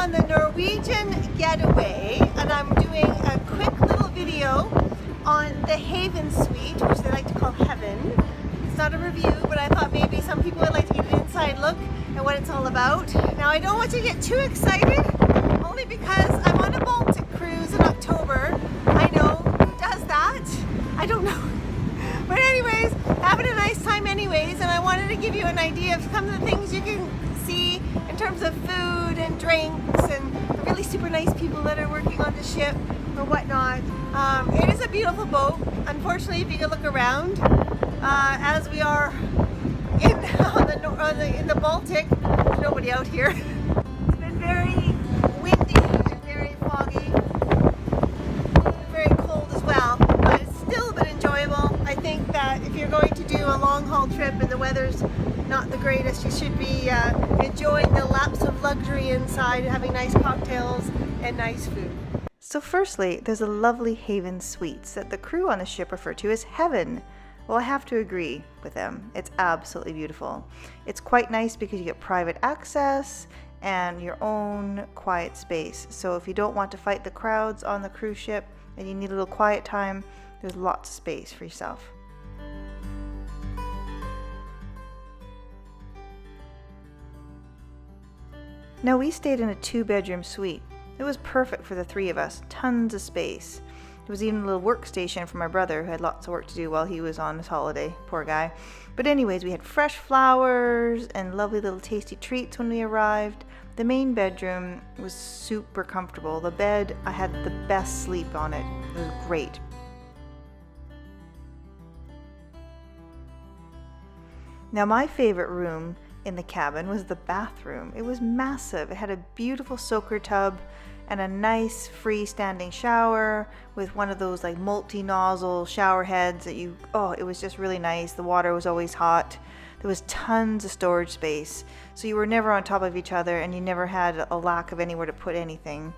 on the Norwegian Getaway, and I'm doing a quick little video on the Haven Suite, which they like to call Heaven. It's not a review, but I thought maybe some people would like to get an inside look at what it's all about. Now, I don't want you to get too excited, only because I'm on a Baltic cruise in October. I know, who does that? I don't know. But anyways, having a nice time anyways, and I wanted to give you an idea of some of the things you can see in terms of food and drinks and the really super nice people that are working on the ship or whatnot. It is a beautiful boat. Unfortunately, if you can look around, as we are in the Baltic, there's nobody out here. It's been very windy and very foggy, very cold as well, but it's still been enjoyable. I think that if you're going to do a long haul trip and the weather's not the greatest, you should be enjoying the laps of luxury inside, having nice cocktails and nice food. So firstly, there's a lovely Haven Suites that the crew on the ship refer to as Heaven. Well, I have to agree with them. It's absolutely beautiful. It's quite nice because you get private access and your own quiet space. So if you don't want to fight the crowds on the cruise ship and you need a little quiet time, there's lots of space for yourself. Now, we stayed in a 2-bedroom suite. It was perfect for the 3 of us, tons of space. There was even a little workstation for my brother who had lots of work to do while he was on his holiday, poor guy. But anyways, we had fresh flowers and lovely little tasty treats when we arrived. The main bedroom was super comfortable. The bed, I had the best sleep on it. It was great. Now, my favorite room in the cabin was the bathroom. It was massive. It had a beautiful soaker tub and a nice freestanding shower with one of those like multi-nozzle shower heads that it was just really nice. The water was always hot. There was tons of storage space, so you were never on top of each other and you never had a lack of anywhere to put anything.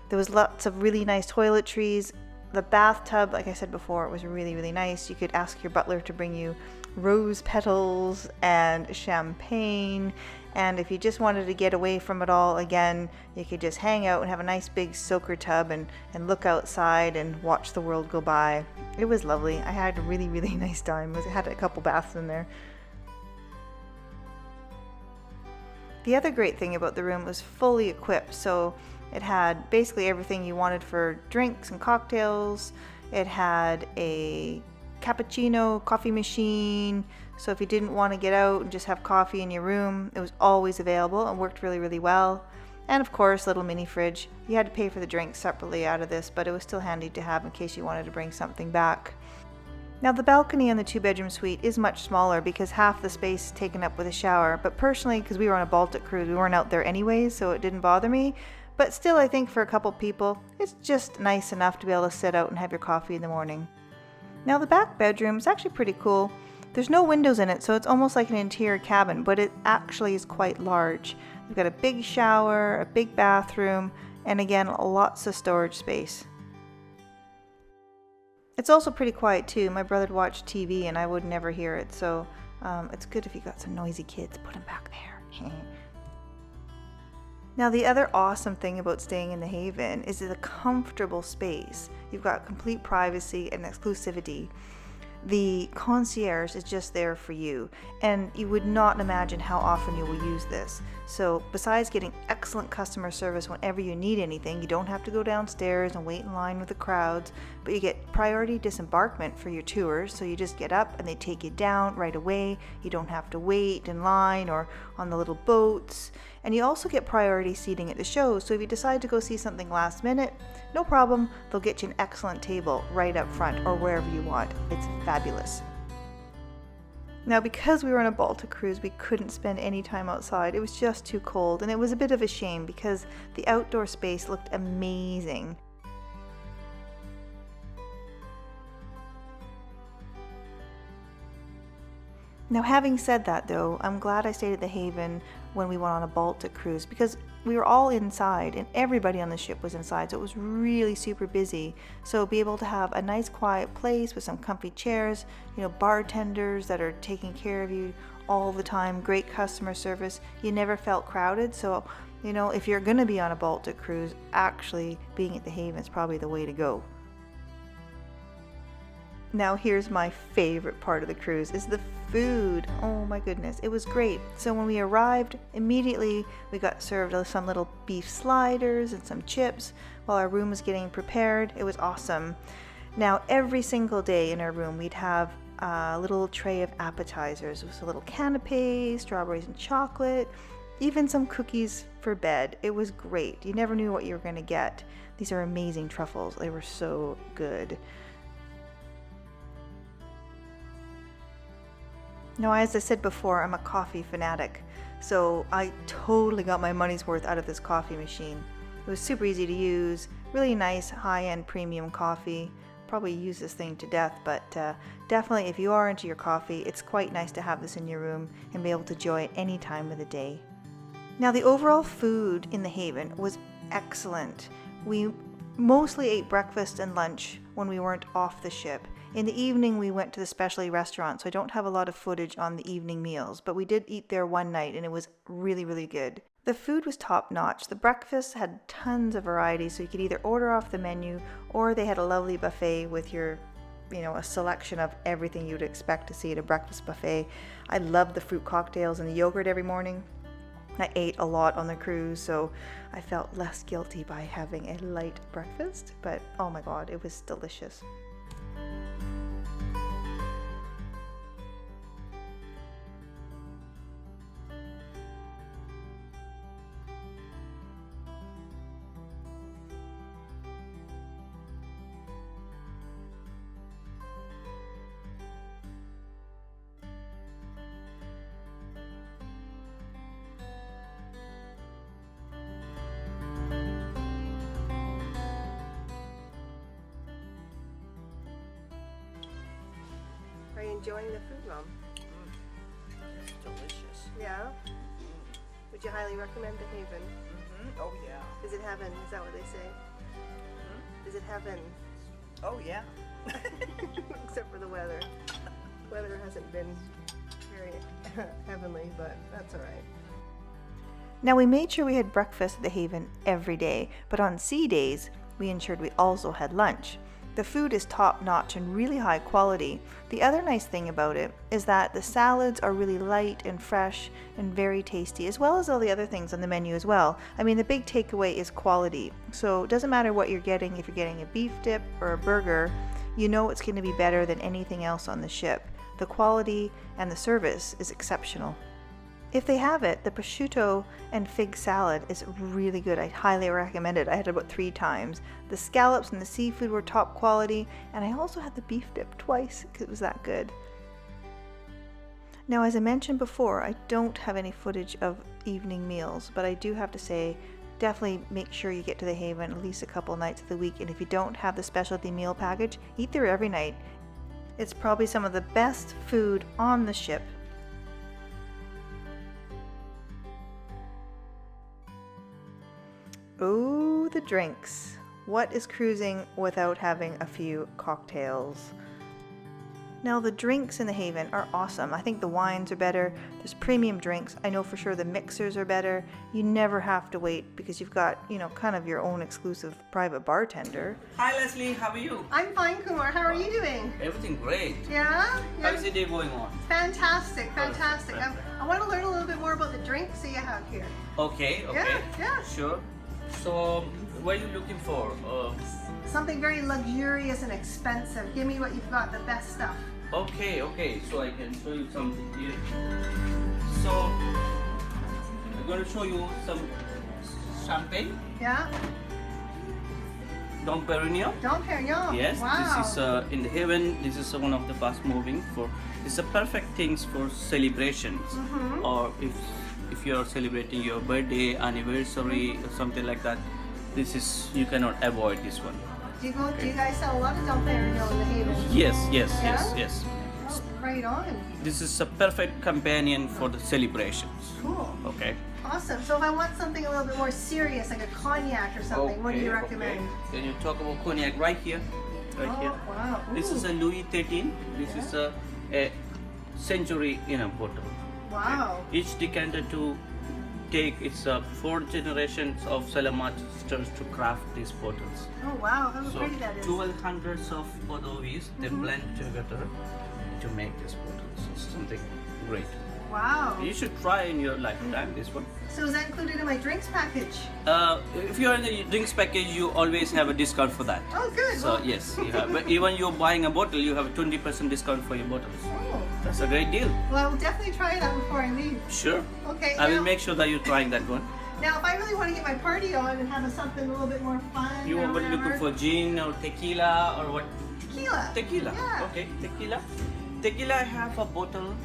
There was lots of really nice toiletries. The bathtub, like I said before, it was really, really nice. You could ask your butler to bring you rose petals and champagne, and if you just wanted to get away from it all again, you could just hang out and have a nice big soaker tub and look outside and watch the world go by. It was lovely. I had a really, really nice time. It had a couple baths in there. The other great thing about the room was fully equipped, so it had basically everything you wanted for drinks and cocktails. It had a cappuccino coffee machine, so if you didn't want to get out and just have coffee in your room, it was always available and worked really, really well. And of course, little mini fridge. You had to pay for the drinks separately out of this, but it was still handy to have in case you wanted to bring something back. Now, the balcony on the 2-bedroom suite is much smaller because half the space is taken up with a shower, but personally, because we were on a Baltic cruise, we weren't out there anyways, so it didn't bother me. But still, I think for a couple people, it's just nice enough to be able to sit out and have your coffee in the morning. Now, the back bedroom is actually pretty cool. There's no windows in it, so it's almost like an interior cabin, but it actually is quite large. We've got a big shower, a big bathroom, and again, lots of storage space. It's also pretty quiet too. My brother'd watch TV and I would never hear it, so it's good if you got some noisy kids, put them back there. Now, the other awesome thing about staying in the Haven is the comfortable space. You've got complete privacy and exclusivity. The concierge is just there for you, and you would not imagine how often you will use this. So besides getting excellent customer service whenever you need anything, you don't have to go downstairs and wait in line with the crowds, but you get priority disembarkment for your tours. So you just get up and they take you down right away. You don't have to wait in line or on the little boats. And you also get priority seating at the shows. So if you decide to go see something last minute, no problem, they'll get you an excellent table right up front or wherever you want. It's fabulous. Now, because we were on a Baltic cruise, we couldn't spend any time outside. It was just too cold, and it was a bit of a shame because the outdoor space looked amazing. Now, having said that though, I'm glad I stayed at the Haven when we went on a Baltic cruise because we were all inside and everybody on the ship was inside, so it was really super busy. So be able to have a nice quiet place with some comfy chairs, bartenders that are taking care of you all the time, great customer service. You never felt crowded. So, you know, if you're going to be on a Baltic cruise, actually being at the Haven is probably the way to go. Now here's my favorite part of the cruise is the food. Oh my goodness, it was great. So when we arrived, immediately we got served some little beef sliders and some chips while our room was getting prepared. It was awesome. Now every single day in our room we'd have a little tray of appetizers with a little canapé, strawberries and chocolate, even some cookies for bed. It was great. You never knew what you were going to get. These are amazing truffles. They were so good. Now, as I said before, I'm a coffee fanatic, so I totally got my money's worth out of this coffee machine. It was super easy to use, really nice high-end premium coffee. Probably use this thing to death, but definitely if you are into your coffee, it's quite nice to have this in your room and be able to enjoy it any time of the day. Now, the overall food in the Haven was excellent. We mostly ate breakfast and lunch when we weren't off the ship. In the evening, we went to the specialty restaurant, so I don't have a lot of footage on the evening meals, but we did eat there one night and it was really, really good. The food was top notch. The breakfast had tons of variety, so you could either order off the menu or they had a lovely buffet with your, a selection of everything you'd expect to see at a breakfast buffet. I loved the fruit cocktails and the yogurt every morning. I ate a lot on the cruise, so I felt less guilty by having a light breakfast, but oh my god, it was delicious. Are you enjoying the food, Mom? It's delicious. Yeah? Would you highly recommend the Haven? Oh yeah. Is it heaven? Is that what they say? Is it heaven? Oh yeah. Except for the weather. Weather hasn't been very heavenly, but that's all right. Now, we made sure we had breakfast at the Haven every day, but on sea days, we ensured we also had lunch. The food is top notch and really high quality. The other nice thing about it is that the salads are really light and fresh and very tasty, as well as all the other things on the menu as well. I mean, the big takeaway is quality. So it doesn't matter what you're getting, if you're getting a beef dip or a burger, you know it's going to be better than anything else on the ship. The quality and the service is exceptional. If they have it, the prosciutto and fig salad is really good. I highly recommend it. I had it about 3 times. The scallops and the seafood were top quality, and I also had the beef dip twice because it was that good. Now, as I mentioned before, I don't have any footage of evening meals, but I do have to say, definitely make sure you get to the Haven at least a couple nights of the week, and if you don't have the specialty meal package, eat there every night. It's probably some of the best food on the ship. Oh, the drinks. What is cruising without having a few cocktails? Now, the drinks in the Haven are awesome. I think the wines are better. There's premium drinks. I know for sure the mixers are better. You never have to wait because you've got, kind of your own exclusive private bartender. Hi Leslie, how are you? I'm fine, Kumar. How are you doing? Everything great. Yeah? How's the day going on? Fantastic, fantastic. I want to learn a little bit more about the drinks that you have here. Okay. Yeah. Sure. So, what are you looking for? Something very luxurious and expensive. Give me what you've got, the best stuff. Okay. So I can show you something here. So, I'm going to show you some champagne. Yeah? Dom Perignon. Dom Perignon. Yes, Wow. this is in the Haven. This is one of the fast moving for. It's a perfect things for celebrations, or if you are celebrating your birthday, anniversary, or something like that. This is you cannot avoid this one. Do you guys sell a lot of Dom Perignon in the Haven? Yes. Oh, right on. This is a perfect companion for the celebrations. Cool. Okay. Awesome. So if I want something a little bit more serious, like a cognac or something, what do you recommend? Okay. Then you talk about cognac right here. Oh, wow. This is a Louis XIII. This is a century in a bottle. Wow. Each decanter to take its 4 generations of cellar masters to craft these bottles. Oh wow, how So pretty that is. 1200s of eaux they blend together to make these bottles. It's something great. Wow. You should try in your lifetime this one. So is that included in my drinks package? If you're in the drinks package, you always have a discount for that. Oh good. So Well, yes, you have. But even you're buying a bottle, you have a 20% discount for your bottles. oh. That's a great deal. Well, I will definitely try that before I leave. Sure. Okay. I will now- make sure that you're trying that one. Now, if I really want to get my party on and have something a little bit more fun, You or are looking whatever, for gin or tequila or what? tequila. Tequila. Yeah. Okay, tequila. Tequila, I have a bottle.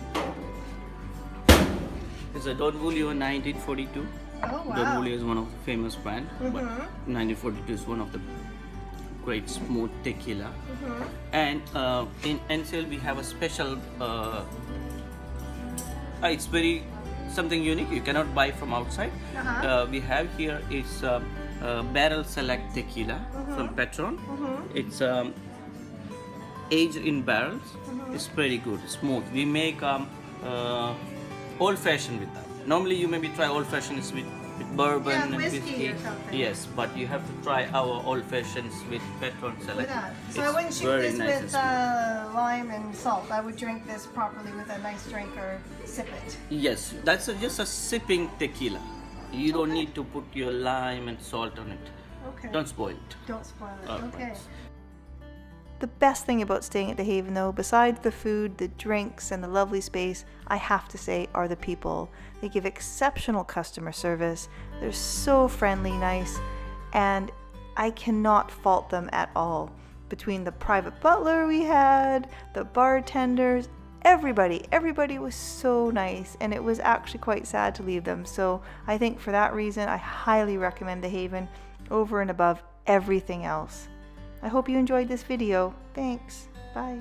It's a Don Julio 1942. Oh Don wow. Julio is one of the famous brand, but Mhm. 1942 is one of the great smooth tequila. Mhm. And in NCL we have a special. It's very something unique. You cannot buy from outside. Uh-huh. We have here is barrel select tequila from Petron. It's aged in barrels. It's pretty good, smooth. We make old fashioned with that. Normally you maybe try old fashions with bourbon Yeah, and whiskey whiskey. or something. Yes, but you have to try our old fashions with Petron select. With that. So I It's wouldn't shoot very this nice and with smooth. lime and salt. I would drink this properly with a nice drink or sip it. Yes, that's just a sipping tequila. You don't Okay. need to put your lime and salt on it. Okay. Don't spoil it. Don't spoil it. Alright. Okay. The best thing about staying at the Haven, though, besides the food, the drinks, and the lovely space, I have to say, are the people. They give exceptional customer service. They're so friendly, nice, and I cannot fault them at all. Between the private butler we had, the bartenders, everybody was so nice, and it was actually quite sad to leave them. So I think for that reason, I highly recommend the Haven over and above everything else. I hope you enjoyed this video. Thanks. Bye.